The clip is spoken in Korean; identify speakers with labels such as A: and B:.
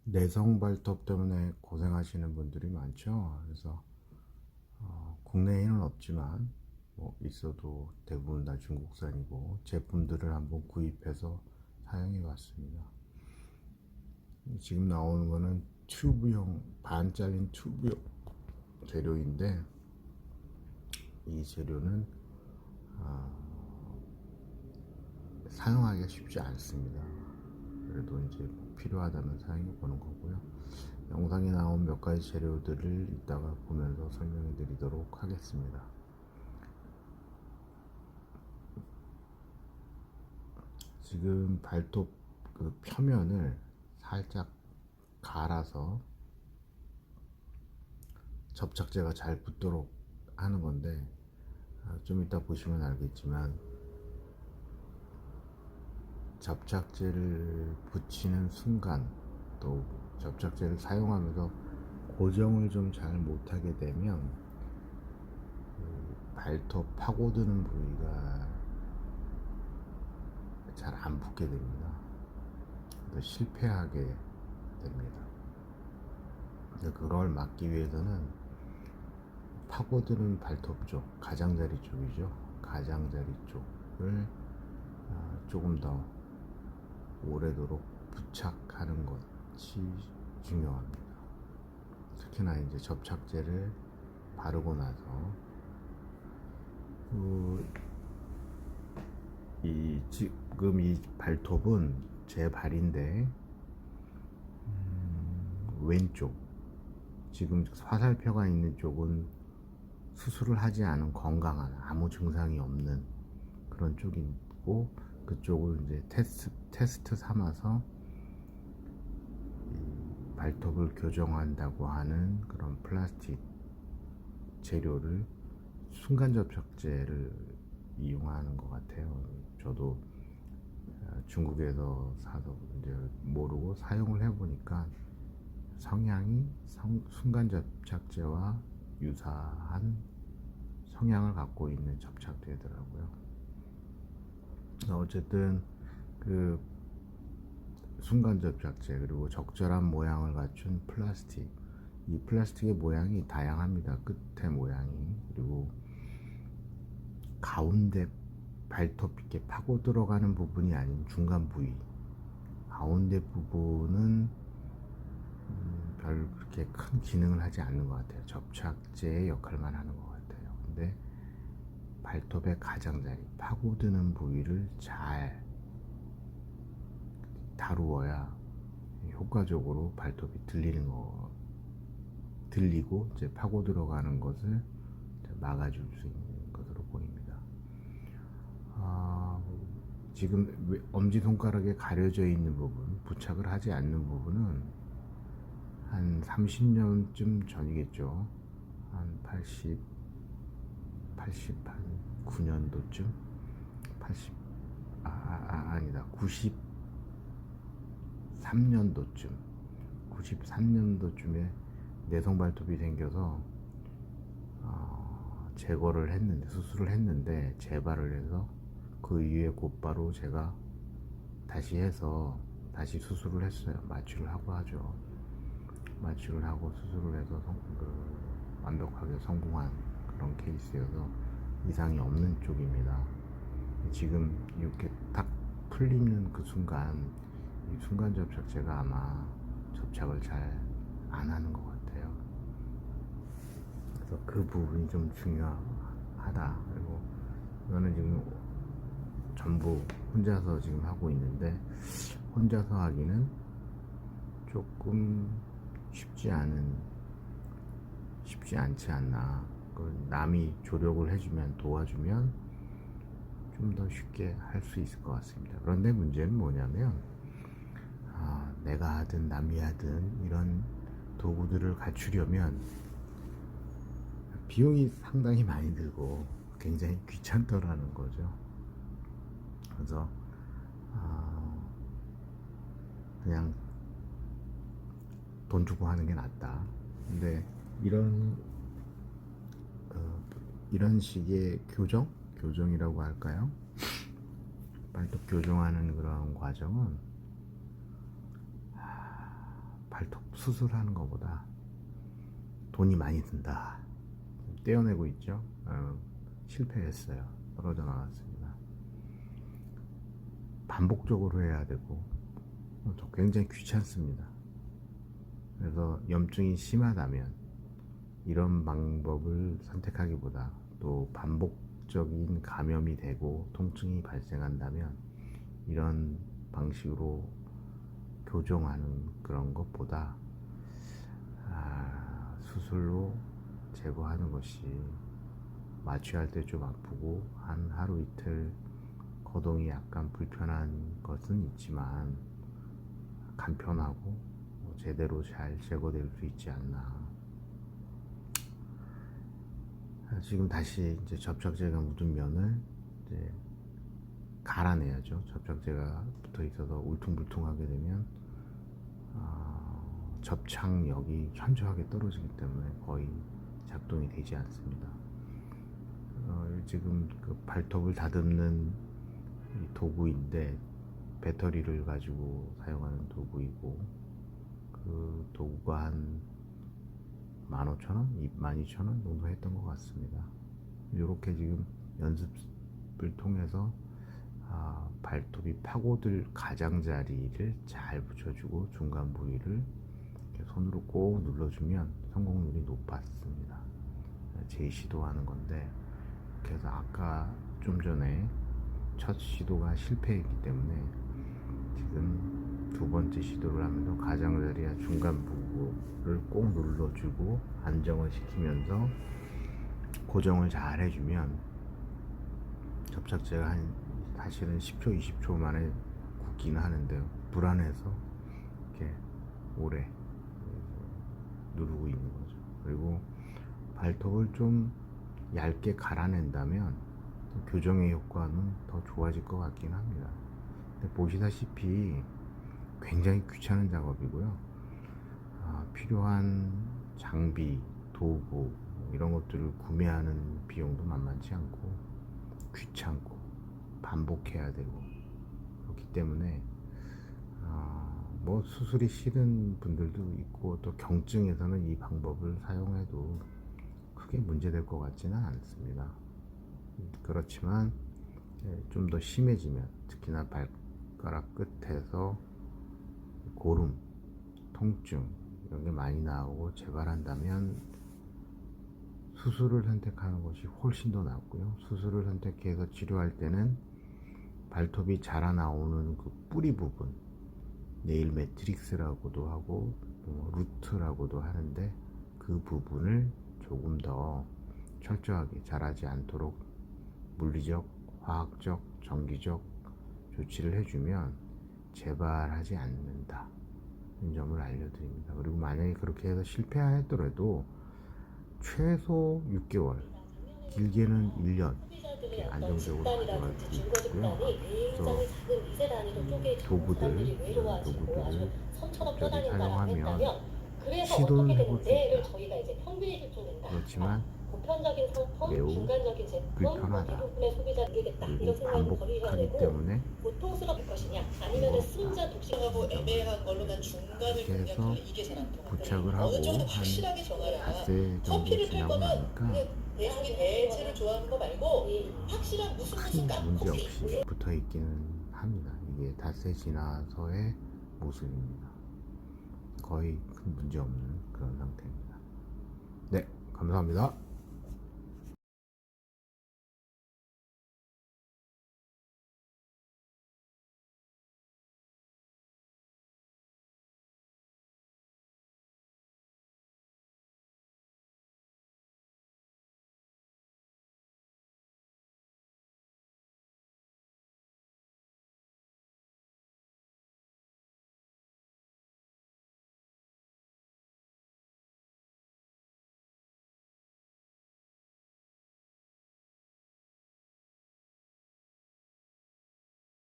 A: 내성 발톱 때문에 고생하시는 분들이 많죠. 그래서 국내에는 없지만 뭐 있어도 대부분 다 중국산이고 제품들을 한번 구입해서 사용해 봤습니다. 지금 나오는 거는 튜브형 반 잘린 튜브형 재료인데 이 재료는 사용하기가 쉽지 않습니다. 그래도 이제 필요하다면 사용해 보는 거고요. 영상에 나온 몇 가지 재료들을 이따가 보면서 설명해 드리도록 하겠습니다. 지금 발톱 그 표면을 살짝 갈아서 접착제가 잘 붙도록 하는 건데 좀 이따 보시면 알겠지만 접착제를 붙이는 순간 또 접착제를 사용하면서 고정을 좀 잘 못하게 되면 발톱 파고드는 부위가 잘 안 붙게 됩니다. 실패하게 됩니다. 그걸 막기 위해서는 파고드는 발톱 쪽, 가장자리 쪽이죠. 가장자리 쪽을 조금 더 오래도록 부착하는 것이 중요합니다. 특히나 이제 접착제를 바르고 나서 지금 이 발톱은 제 발인데 왼쪽 지금 화살표가 있는 쪽은 수술을 하지 않은 건강한 아무 증상이 없는 그런 쪽이고 그쪽을 이제 테스트 삼아서 발톱을 교정한다고 하는 그런 플라스틱 재료를 순간 접착제를 이용하는 것 같아요. 저도 중국에서 사서 이제 모르고 사용을 해보니까 성향이 순간 접착제와 유사한 성향을 갖고 있는 접착제더라고요. 어쨌든 그 순간 접착제 그리고 적절한 모양을 갖춘 플라스틱, 이 플라스틱의 모양이 다양합니다. 끝의 모양이. 그리고 가운데 발톱 이렇게 파고 들어가는 부분이 아닌 중간 부위, 가운데 부분은 별 그렇게 큰 기능을 하지 않는 것 같아요. 접착제의 역할만 하는 것 같아요. 근데 발톱의 가장자리, 파고드는 부위를 잘 다루어야 효과적으로 발톱이 들리고 이제 파고 들어가는 것을 막아줄 수 있는 것으로 보입니다. 지금 엄지손가락에 가려져 있는 부분, 부착을 하지 않는 부분은 한 30년쯤 전이겠죠. 한 89년도쯤 80 아니다 93년도쯤에 내성 발톱이 생겨서 제거를 했는데 수술을 했는데 재발을 해서 그 이후에 곧바로 제가 다시 해서 다시 수술을 했어요. 마취를 하고 하죠. 마취를 하고 수술을 해서 완벽하게 성공한 그런 케이스여서 이상이 없는 쪽입니다. 지금 이렇게 딱 풀리는 그 순간 이 순간 접착제가 아마 접착을 잘 안 하는 것 같아요. 그래서 그 부분이 좀 중요하다. 그리고 이거는 지금 전부 혼자서 지금 하고 있는데 혼자서 하기는 조금 쉽지 않지 않나. 남이 조력을 해주면 도와주면 좀 더 쉽게 할 수 있을 것 같습니다. 그런데 문제는 뭐냐면 내가 하든 남이 하든 이런 도구들을 갖추려면 비용이 상당히 많이 들고 굉장히 귀찮더라는 거죠. 그래서 그냥 돈 주고 하는 게 낫다. 근데 이런 식의 교정이라고 할까요? 발톱 교정하는 그런 과정은 발톱 수술하는 것보다 돈이 많이 든다. 떼어내고 있죠. 실패했어요. 떨어져 나왔습니다. 반복적으로 해야 되고 굉장히 귀찮습니다. 그래서 염증이 심하다면 이런 방법을 선택하기보다, 또 반복적인 감염이 되고 통증이 발생한다면 이런 방식으로 교정하는 그런 것보다 수술로 제거하는 것이 마취할 때 좀 아프고 한 하루 이틀 거동이 약간 불편한 것은 있지만 간편하고 제대로 잘 제거될 수 있지 않나. 지금 다시 이제 접착제가 묻은 면을 이제 갈아내야죠. 접착제가 붙어 있어서 울퉁불퉁하게 되면 접착력이 현저하게 떨어지기 때문에 거의 작동이 되지 않습니다. 지금 그 발톱을 다듬는 도구인데 배터리를 가지고 사용하는 도구이고, 그 도구가 한 15,000원, 12,000원 정도 했던 것 같습니다. 이렇게 지금 연습을 통해서 발톱이 파고들 가장자리를 잘 붙여주고 중간 부위를 이렇게 손으로 꼭 눌러주면 성공률이 높았습니다. 재시도하는 건데, 그래서 아까 좀 전에 첫 시도가 실패했기 때문에 지금 두 번째 시도를 하면서 가장자리와 중간 부분을 꼭 눌러주고 안정을 시키면서 고정을 잘 해주면 접착제가 사실은 10초, 20초 만에 굳기는 하는데 불안해서 이렇게 오래 누르고 있는 거죠. 그리고 발톱을 좀 얇게 갈아낸다면 교정의 효과는 더 좋아질 것 같긴 합니다. 근데 보시다시피 굉장히 귀찮은 작업이고요. 필요한 장비, 도구 이런 것들을 구매하는 비용도 만만치 않고 귀찮고 반복해야 되고 그렇기 때문에 뭐 수술이 싫은 분들도 있고, 또 경증에서는 이 방법을 사용해도 크게 문제될 것 같지는 않습니다. 그렇지만 좀 더 심해지면, 특히나 발가락 끝에서 고름, 통증 이런 게 많이 나오고 재발한다면 수술을 선택하는 것이 훨씬 더 낫고요. 수술을 선택해서 치료할 때는 발톱이 자라나오는 그 뿌리 부분, 네일 매트릭스라고도 하고 루트라고도 하는데, 그 부분을 조금 더 철저하게 자라지 않도록 물리적, 화학적, 전기적 조치를 해주면 재발하지 않는다, 이 점을 알려드립니다. 그리고 만약에 그렇게 해서 실패하더라도 최소 6개월, 길게는 1년 이렇게 안정적으로 가져갈 수 있고요. 그래서 도구들을 적절히 사용하면 시도를 해볼 수 있다. 그렇지만 매우 불편하다. 그리고 반복하기 때문에 이렇게 해서 부착을 하고 한 닷새 정도 지나고 나니까 큰 문제 없이 붙어 있기는 합니다. 이게 닷새 지나서의 모습입니다. 거의 큰 문제 없는 그런 상태입니다. 네, 감사합니다.